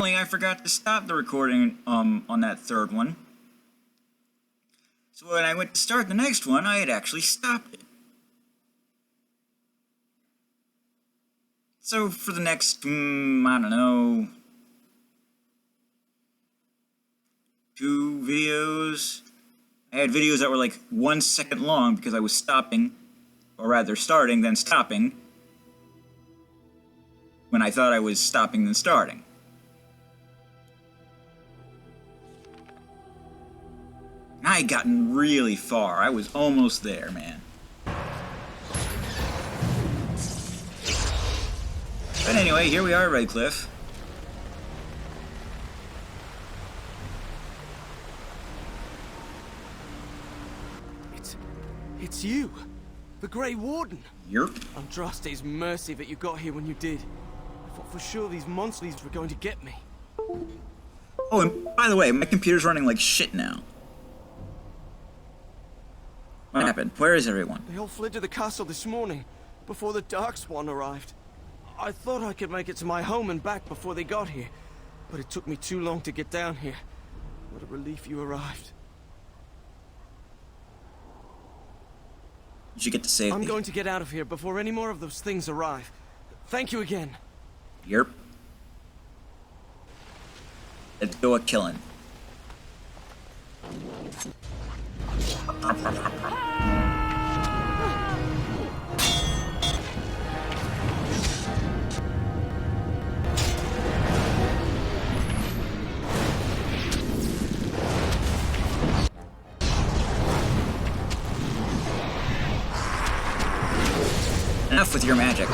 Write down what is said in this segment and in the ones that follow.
I forgot to stop the recording on that third one. So when I went to start the next one, I had actually stopped it. So for the next, I don't know, 2 videos, I had videos that were like 1 second long because I was stopping, or rather starting, then stopping, when I thought I was stopping then starting. And I had gotten really far. I was almost there, man. But anyway, here we are at Redcliffe. It's you, the Grey Warden. Yep. Andraste's mercy that you got here when you did. I thought for sure these monsters were going to get me. Oh, and by the way, my computer's running like shit now. What happened? Where is everyone? They all fled to the castle this morning, before the Darkspawn arrived. I thought I could make it to my home and back before they got here, but it took me too long to get down here. What a relief you arrived. You should get to save me. I'm going to get out of here before any more of those things arrive. Thank you again. Yep. Let's go a-killin'. Enough with your magic.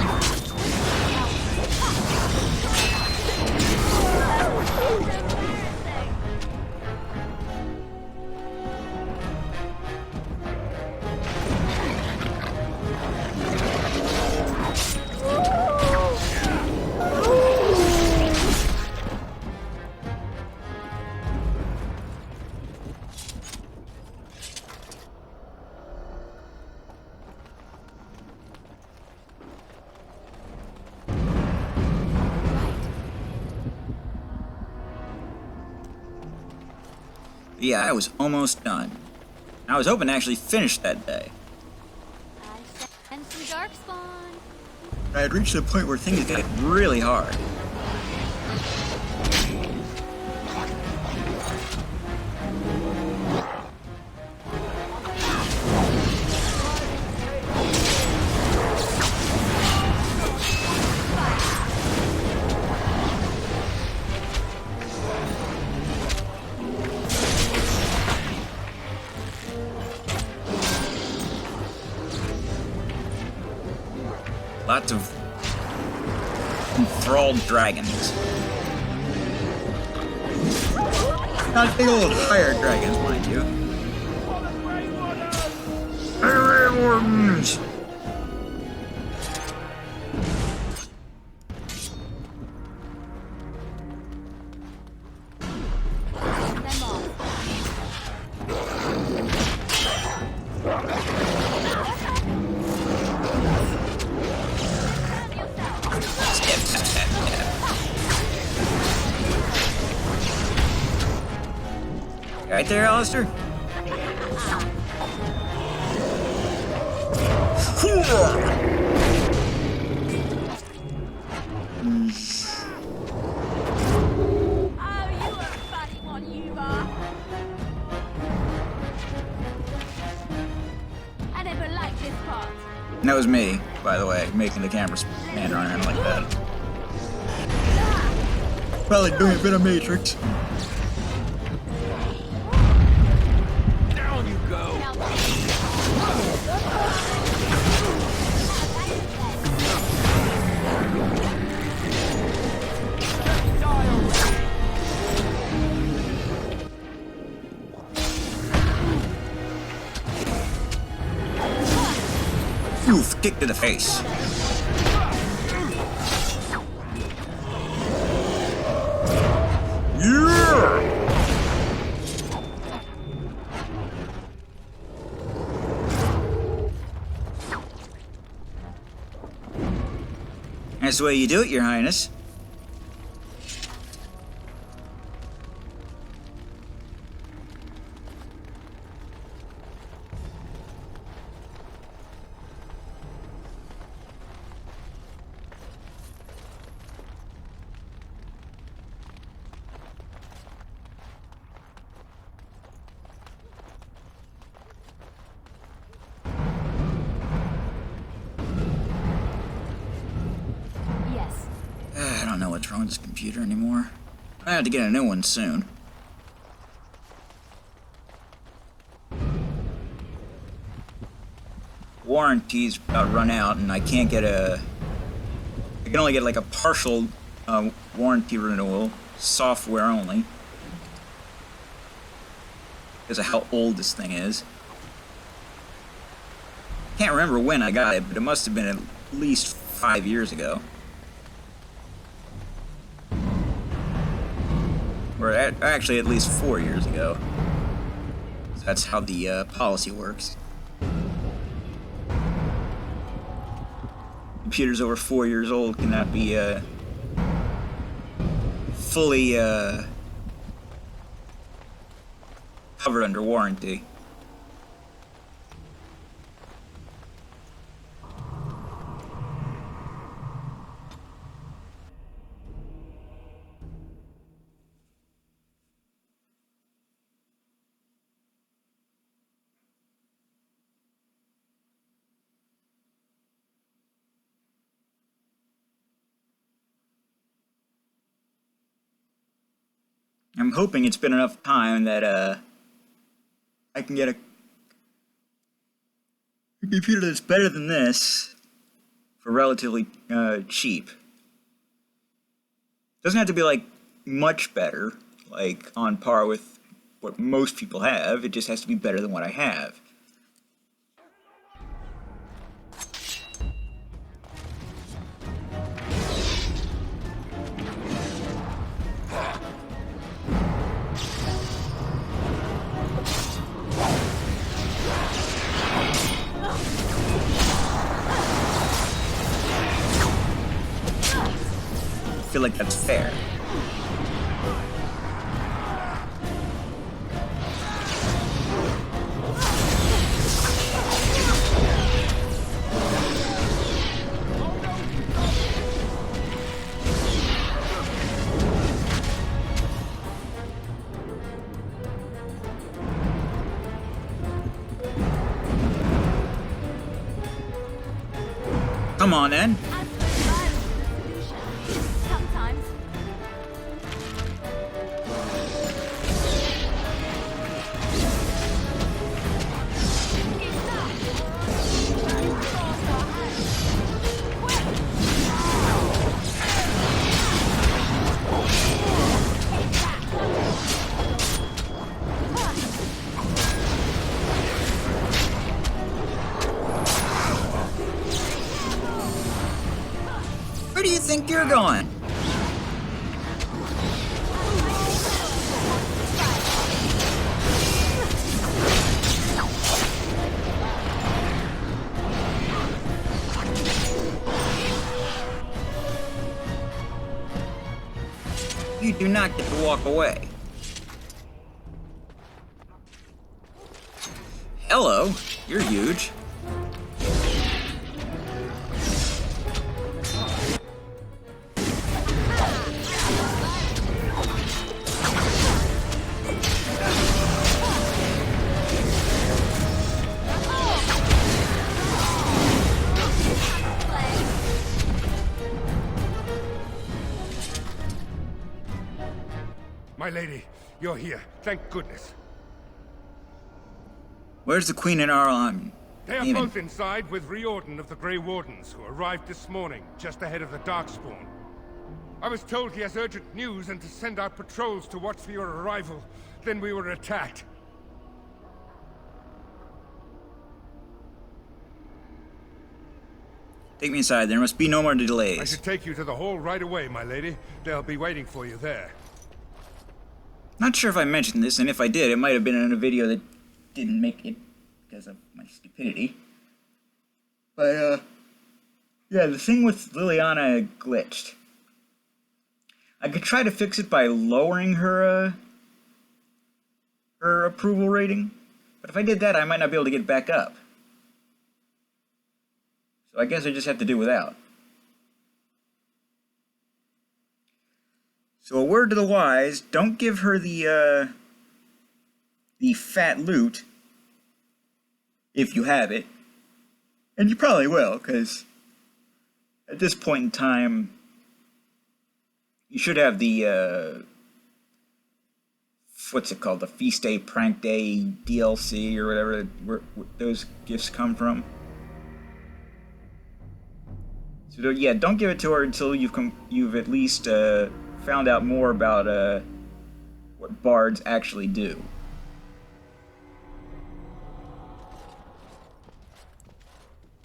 Yeah, I was almost done. I was hoping to actually finish that day. I sense some Darkspawn. I had reached the point where things get really hard. Lots of enthralled dragons. Not big old fire dragons, mind you. Grey Wardens! Them all. Right there, Alistair? Oh, you a funny one, you are. I never liked this part. And that was me, by the way, making the camera stand around like that. Probably doing a bit of Matrix. Down you go. Oof, kick to the face. Yeah! That's the way you do it, Your Highness. I don't know what's wrong with this computer anymore. I have to get a new one soon. Warranty's about to run out, and I can't get a... I can only get like a partial warranty renewal, software only, because of how old this thing is. Can't remember when I got it, but it must have been at least 5 years ago. Or actually at least 4 years ago. That's how the policy works. Computers over 4 years old cannot be fully covered under warranty. I'm hoping it's been enough time that I can get a computer that's better than this for relatively cheap. Doesn't have to be like much better, like on par with what most people have. It just has to be better than what I have. I feel like that's fair. Come on, then. Sometimes. Where do you think you're going? You do not get to walk away. Hello, you're huge. My lady, you're here. Thank goodness. Where's the Queen and Arl? They are both inside with Riordan of the Grey Wardens, who arrived this morning, just ahead of the Darkspawn. I was told he has urgent news and to send out patrols to watch for your arrival. Then we were attacked. Take me inside. There must be no more delays. I should take you to the hall right away, my lady. They'll be waiting for you there. Not sure if I mentioned this, and if I did, it might have been in a video that didn't make it because of my stupidity. But, yeah, the thing with Liliana glitched. I could try to fix it by lowering her, her approval rating, but if I did that, I might not be able to get back up. So I guess I just have to do without. So a word to the wise, don't give her the fat loot, if you have it. And you probably will, because at this point in time, You should have the, what's it called? The Feast Day, Prank Day DLC or whatever where those gifts come from. So yeah, don't give it to her until you've at least found out more about what bards actually do.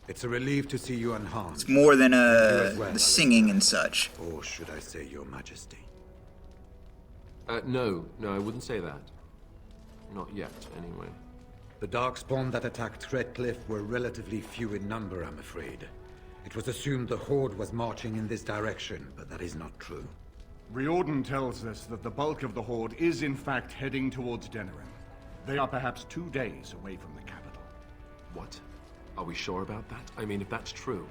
It's a relief to see you unharmed. It's more than well, the singing and such. Or should I say, Your Majesty? No, I wouldn't say that. Not yet, anyway. The Darkspawn that attacked Threadcliff were relatively few in number, I'm afraid. It was assumed the Horde was marching in this direction, but that is not true. Riordan tells us that the bulk of the Horde is in fact heading towards Denerim. They are perhaps 2 days away from the capital. What? Are we sure about that? I mean, if that's true...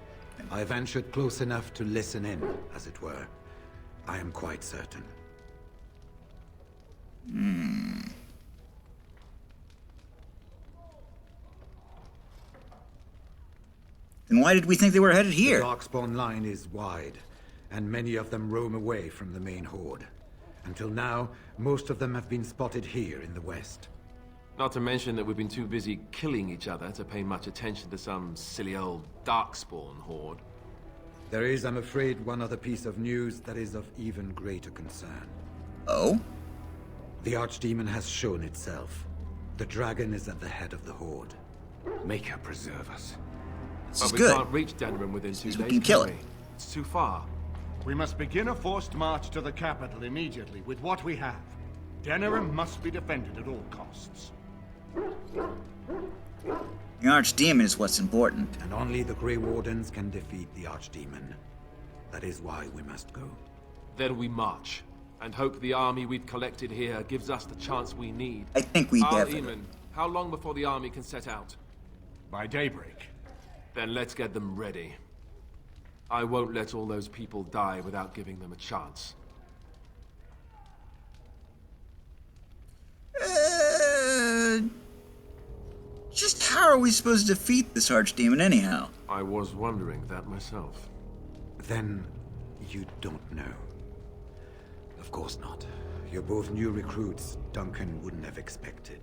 I ventured close enough to listen in, as it were. I am quite certain. Then why did we think they were headed here? The Darkspawn line is wide, and many of them roam away from the main Horde. Until now, most of them have been spotted here in the west. Not to mention that we've been too busy killing each other to pay much attention to some silly old Darkspawn horde. There is, I'm afraid, one other piece of news that is of even greater concern. Oh? The Archdemon has shown itself. The dragon is at the head of the Horde. Maker preserve us. This But is we good. can't reach Denerim within 2 Means days, we can kill we? it. It's too far. We must begin a forced march to the capital immediately with what we have. Denerim must be defended at all costs. The Archdemon is what's important. And only the Grey Wardens can defeat the Archdemon. That is why we must go. Then we march, and hope the army we've collected here gives us the chance we need. I think we have it. Eamon, how long before the army can set out? By daybreak. Then let's get them ready. I won't let all those people die without giving them a chance. Just how are we supposed to defeat this Archdemon anyhow? I was wondering that myself. Then you don't know. Of course not. You're both new recruits Duncan wouldn't have expected.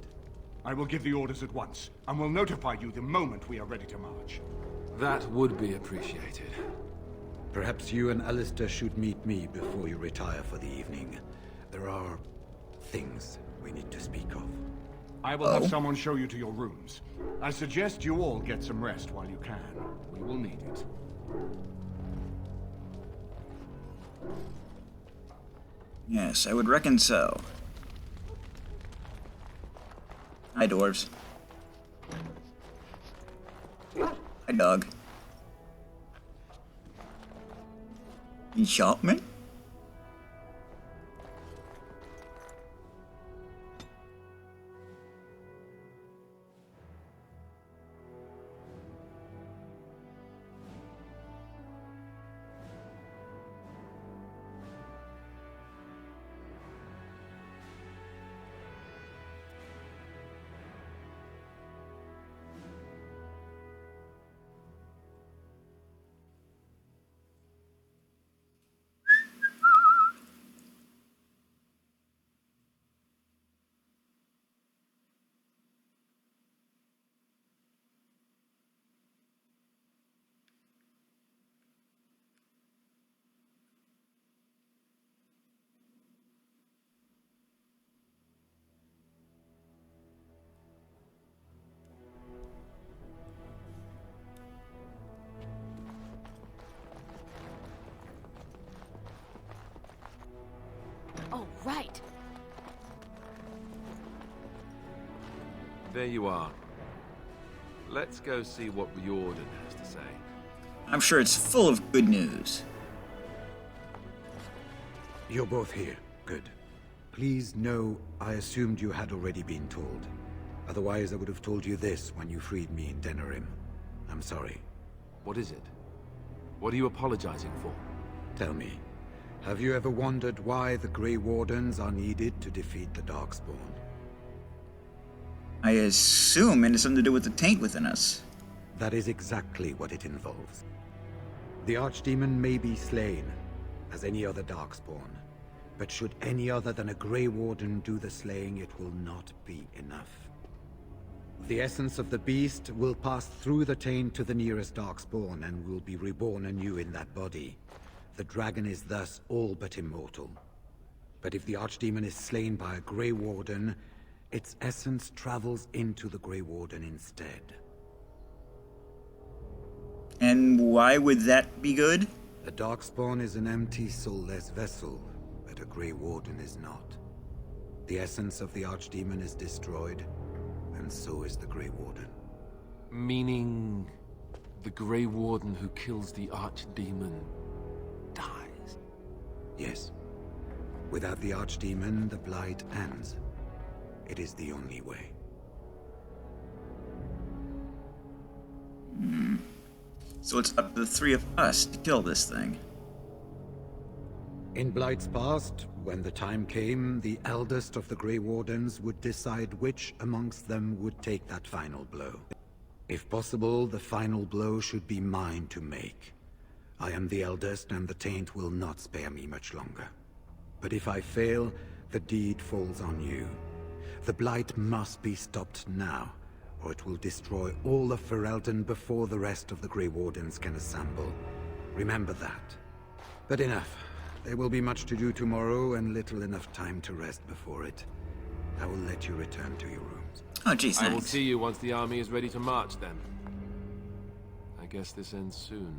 I will give the orders at once, and will notify you the moment we are ready to march. That would be appreciated. Perhaps you and Alistair should meet me before you retire for the evening. There are things we need to speak of. I will have someone show you to your rooms. I suggest you all get some rest while you can. We will need it. Yes, I would reckon so. Hi, dwarves. Hi, dog. Enchantment? Oh, right. There you are. Let's go see what Riordan has to say. I'm sure it's full of good news. You're both here. Good. Please know I assumed you had already been told. Otherwise, I would have told you this when you freed me in Denerim. I'm sorry. What is it? What are you apologizing for? Tell me, have you ever wondered why the Grey Wardens are needed to defeat the Darkspawn? I assume it has something to do with the taint within us. That is exactly what it involves. The Archdemon may be slain, as any other Darkspawn. But should any other than a Grey Warden do the slaying, it will not be enough. The essence of the beast will pass through the taint to the nearest Darkspawn and will be reborn anew in that body. The dragon is thus all but immortal. But if the Archdemon is slain by a Grey Warden, its essence travels into the Grey Warden instead. And why would that be good? A Darkspawn is an empty, soulless vessel, but a Grey Warden is not. The essence of the Archdemon is destroyed, and so is the Grey Warden. Meaning the Grey Warden who kills the Archdemon dies? Yes. Without the Archdemon, the Blight ends. It is the only way. So it's up to the three of us to kill this thing. In Blight's past, when the time came, the eldest of the Grey Wardens would decide which amongst them would take that final blow. If possible, the final blow should be mine to make. I am the eldest, and the taint will not spare me much longer. But if I fail, the deed falls on you. The Blight must be stopped now, or it will destroy all of Ferelden before the rest of the Grey Wardens can assemble. Remember that. But enough. There will be much to do tomorrow, and little enough time to rest before it. I will let you return to your rooms. Oh, geez, I will thanks. see you once the army is ready to march, then. I guess this ends soon.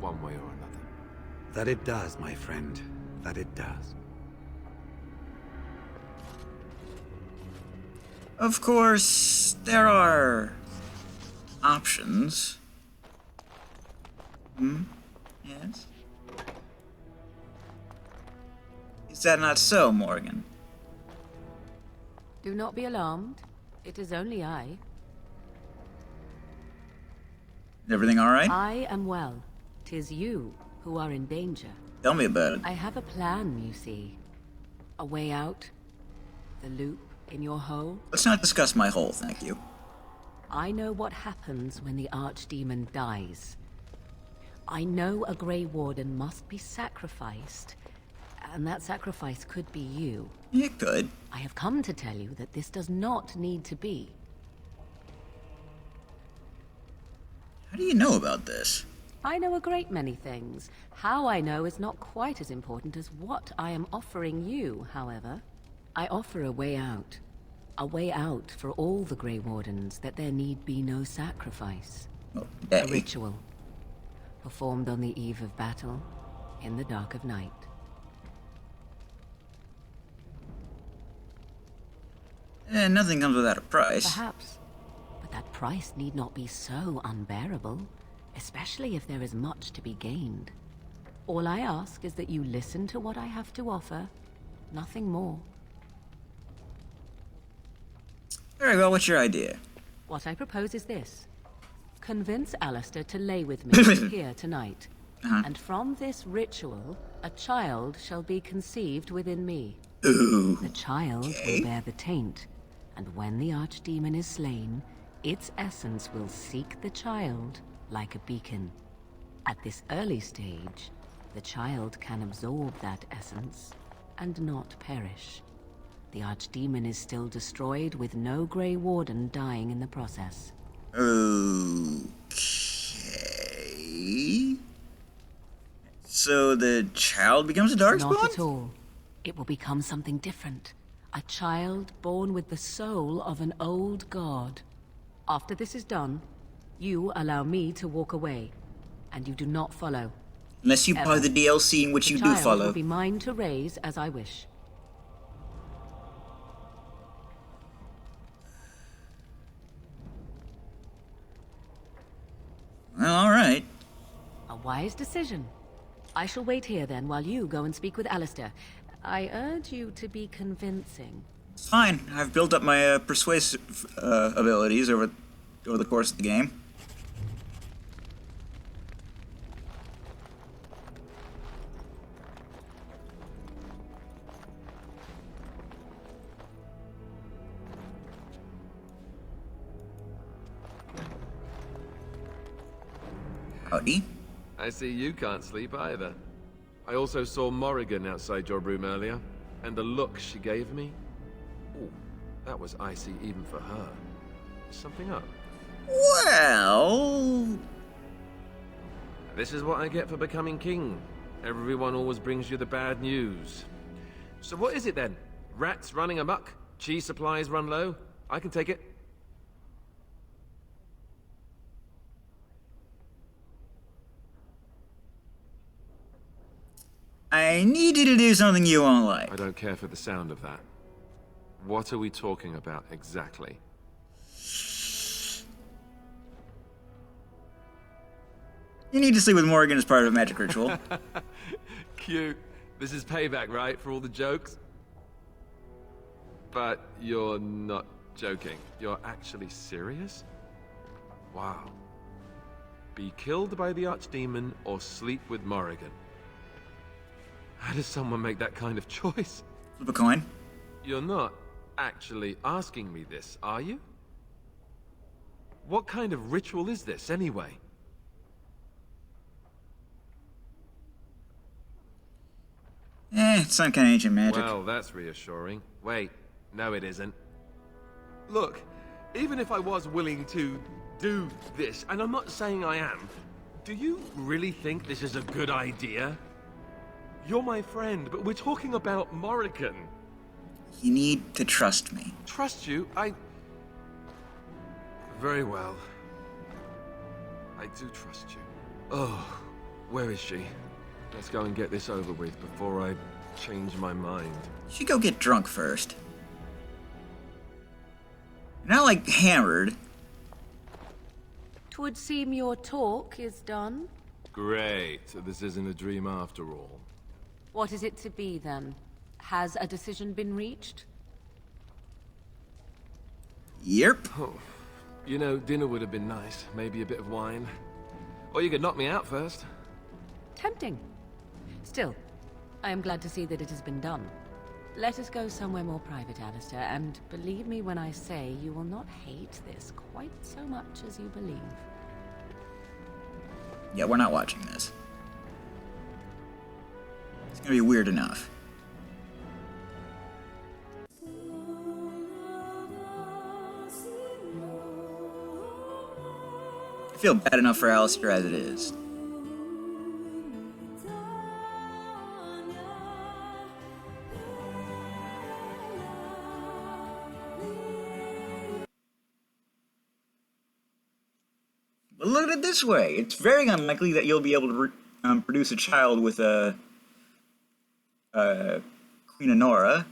One way or another. That it does, my friend. That it does. Of course, there are options. Yes? Is that not so, Morgan? Do not be alarmed. It is only I. Is everything alright? I am well. 'Tis you who are in danger. Tell me about it. I have a plan, you see. A way out. The loop in your hole. Let's not discuss my hole, thank you. I know what happens when the Archdemon dies. I know a Grey Warden must be sacrificed, and that sacrifice could be you. It could. I have come to tell you that this does not need to be. How do you know about this? I know a great many things. How I know is not quite as important as what I am offering you, however. I offer a way out. A way out for all the Grey Wardens, that there need be no sacrifice. A Okay. ritual. Performed on the eve of battle, in the dark of night. Nothing comes without a price. Perhaps. But that price need not be so unbearable, especially if there is much to be gained. All I ask is that you listen to what I have to offer, nothing more. Very well, what's your idea? What I propose is this. Convince Alistair to lay with me here tonight. And from this ritual, a child shall be conceived within me. Ooh. The child Okay. will bear the taint, and when the Archdemon is slain, its essence will seek the child like a beacon. At this early stage, the child can absorb that essence and not perish. The Archdemon is still destroyed with no Grey Warden dying in the process. Okay. So the child becomes a Darkspawn? Not at all. It will become something different. A child born with the soul of an old god. After this is done, you allow me to walk away, and you do not follow. Unless you buy the DLC in which The you do child follow. will be mine to raise as I wish. Well, alright. A wise decision. I shall wait here then while you go and speak with Alistair. I urge you to be convincing. Fine. I've built up my persuasive abilities over the course of the game. Howdy. I see you can't sleep either. I also saw Morrigan outside your room earlier, and the look she gave me. Ooh, that was icy even for her. Something up? Well... This is what I get for becoming king. Everyone always brings you the bad news. So what is it then? Rats running amok? Cheese supplies run low? I can take it. I need you to do something you won't like. I don't care for the sound of that. What are we talking about exactly? You need to sleep with Morrigan as part of a magic ritual. Cute. This is payback, right, for all the jokes? But you're not joking. You're actually serious? Wow. Be killed by the Archdemon or sleep with Morrigan. How does someone make that kind of choice? Flip a coin. You're not actually asking me this, are you? What kind of ritual is this, anyway? It's some kind of ancient magic. Well, that's reassuring. Wait, no it isn't. Look, even if I was willing to do this, and I'm not saying I am, do you really think this is a good idea? You're my friend, but we're talking about Morrigan. You need to trust me. Trust you? Very well. I do trust you. Oh, where is she? Let's go and get this over with before I change my mind. You should go get drunk first. You're not, like, hammered. 'Twould seem your talk is done. Great. So this isn't a dream after all. What is it to be, then? Has a decision been reached? Yep. Oh, you know, dinner would have been nice. Maybe a bit of wine. Or you could knock me out first. Tempting. Still, I am glad to see that it has been done. Let us go somewhere more private, Alistair, and believe me when I say you will not hate this quite so much as you believe. Yeah, we're not watching this. It's gonna be weird enough. I feel bad enough for Alistair as it is. But look at it this way. It's very unlikely that you'll be able to produce a child with Queen Honora.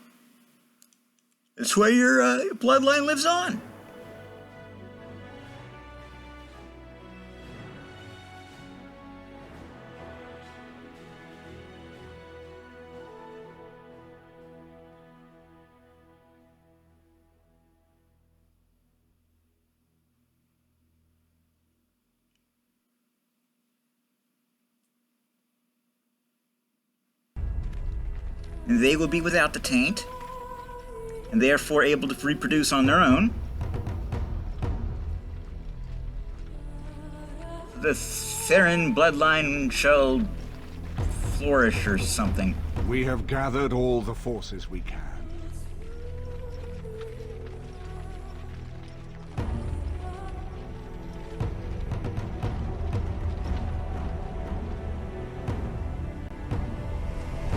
This way your bloodline lives on. And they will be without the taint, and therefore able to reproduce on their own. The Theron bloodline shall flourish or something. We have gathered all the forces we can.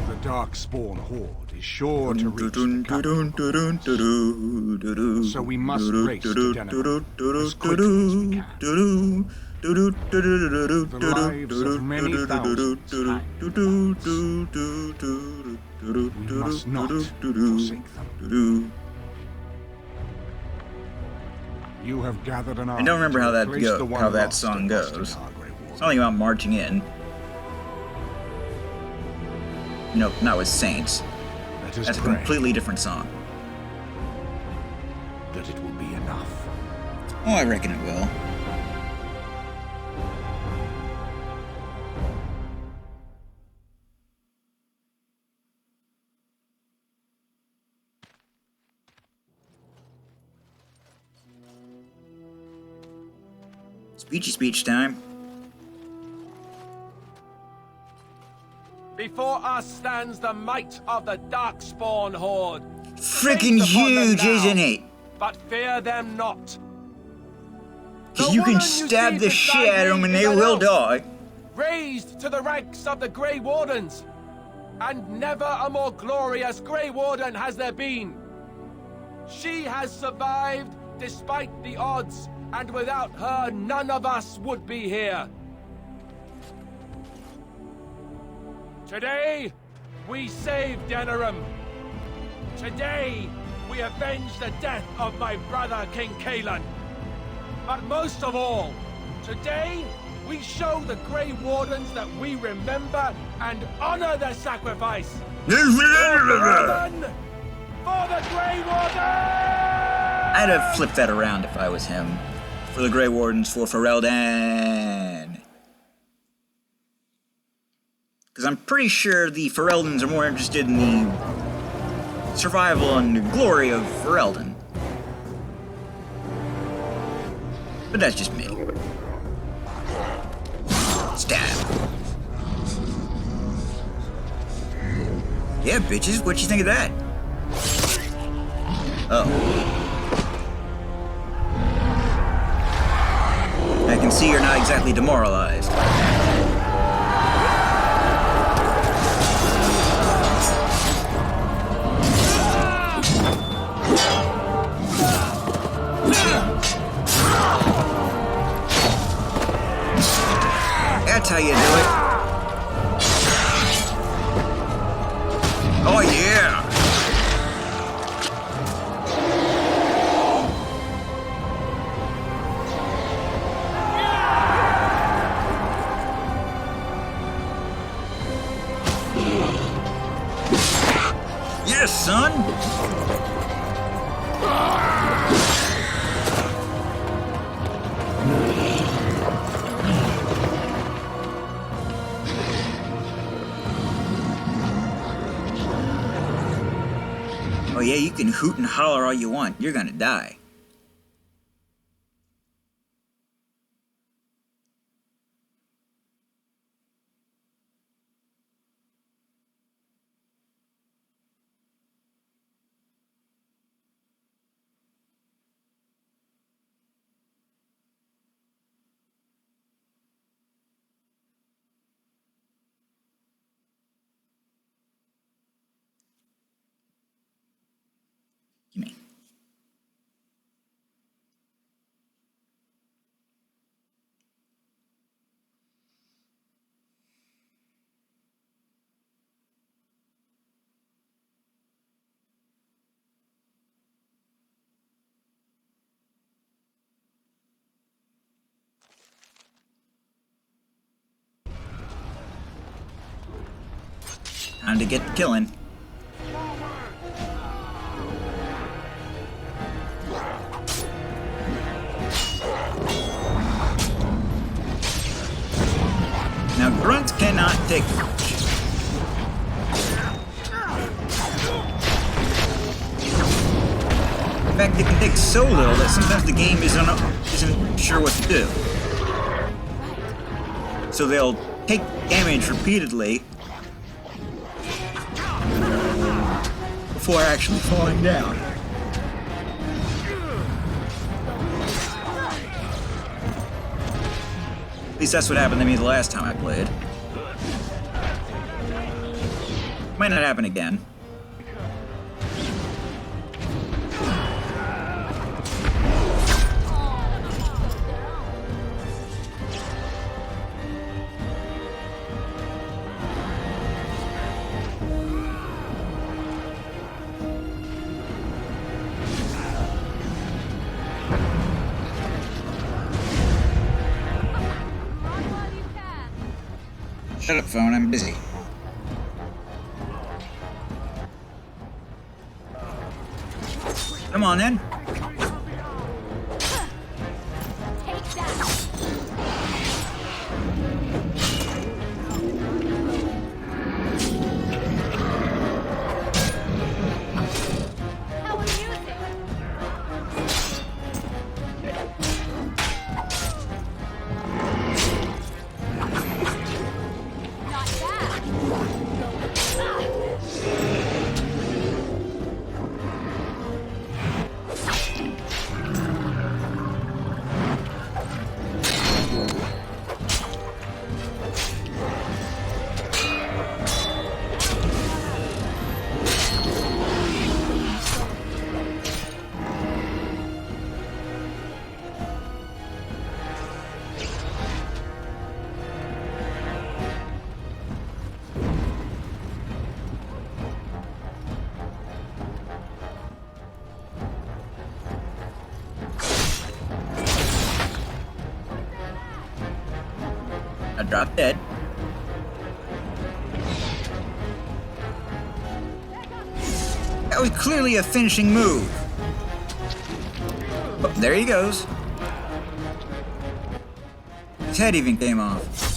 The Darkspawn Horde is sure to reach the capital. So we must race to Denerim as quickly as we can. The lives of many thousands hang in the balance. We must not forsake them. You have gathered an army. I don't remember how that to replace the one how that lost song at goes. Ostenhar, Grey Warden. Something about marching in. No, not with saints. Let us That's a pray completely different song. that it will be enough. Oh, I reckon it will. Speechy speech time. Be before us stands the might of the Darkspawn Horde. Freaking Gaze upon them huge, now, isn't it? But fear them not. Because you can stab the shit out of them and they will die. Raised to the ranks of the Grey Wardens. And never a more glorious Grey Warden has there been. She has survived despite the odds, and without her, none of us would be here. Today, we save Denerim. Today, we avenge the death of my brother, King Cailan. But most of all, today, we show the Grey Wardens that we remember and honor their sacrifice. Ferelden! For the Grey Wardens! I'd have flipped that around if I was him. For the Grey Wardens, for Ferelden. Because I'm pretty sure the Fereldans are more interested in the survival and the glory of Ferelden. But that's just me. Stab. Yeah, bitches, what you think of that? Oh. I can see you're not exactly demoralized. That's how you do it. Oh yeah! Yes, son! Oh yeah, you can hoot and holler all you want. You're gonna die. Gimme. Time to get killing. Now, grunts cannot take much. In fact, they can take so little that sometimes the game isn't sure what to do. So they'll take damage repeatedly before actually falling down. At least that's what happened to me the last time I played. Might not happen again. Shut up, phone, I'm busy. Come on, then. Take that. How amusing. Not bad. Drop dead. That was clearly a finishing move. Oh, there he goes. His head even came off.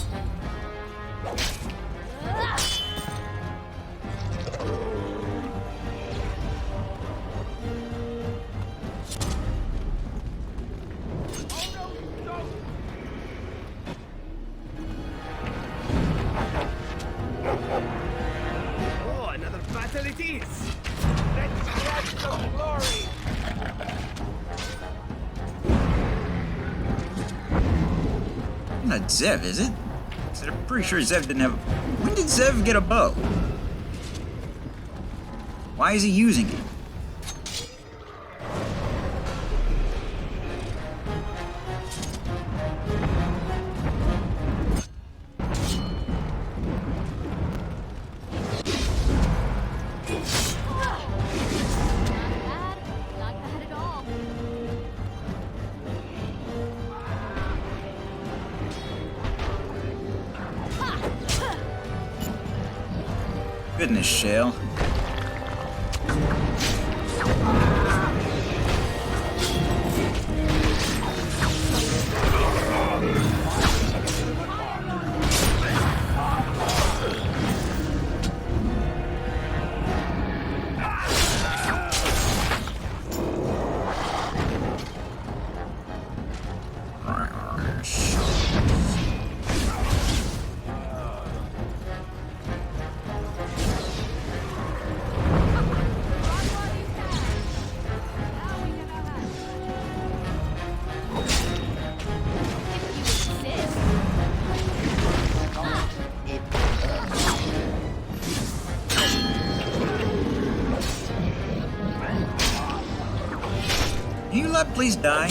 Oh, another battle it is! Let's grab some glory! Not Zev, is it? I'm pretty sure Zev didn't have... When did Zev get a bow? Why is he using it? Not bad at all. Goodness, Shale. Can you let please die?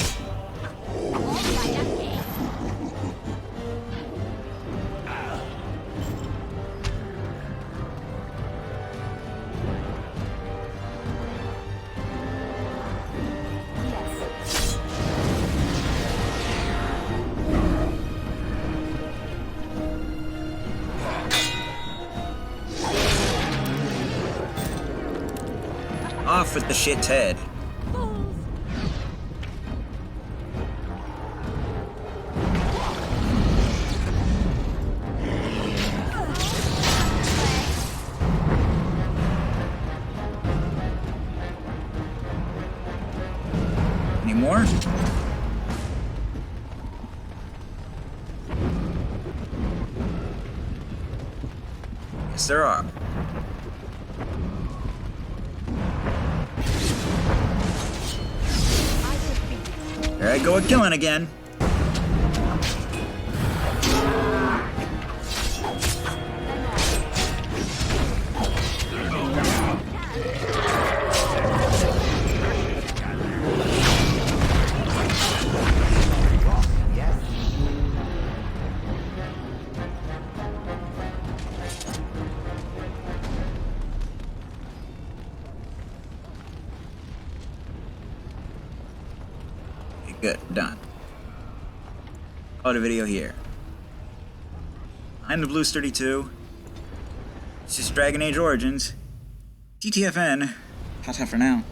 Off with the shit's head. Any more? Yes, there are. There I go, killing again. Good, done. Call the video here. I'm the Blues 32. This is Dragon Age Origins. TTFN. Ta-ta for now.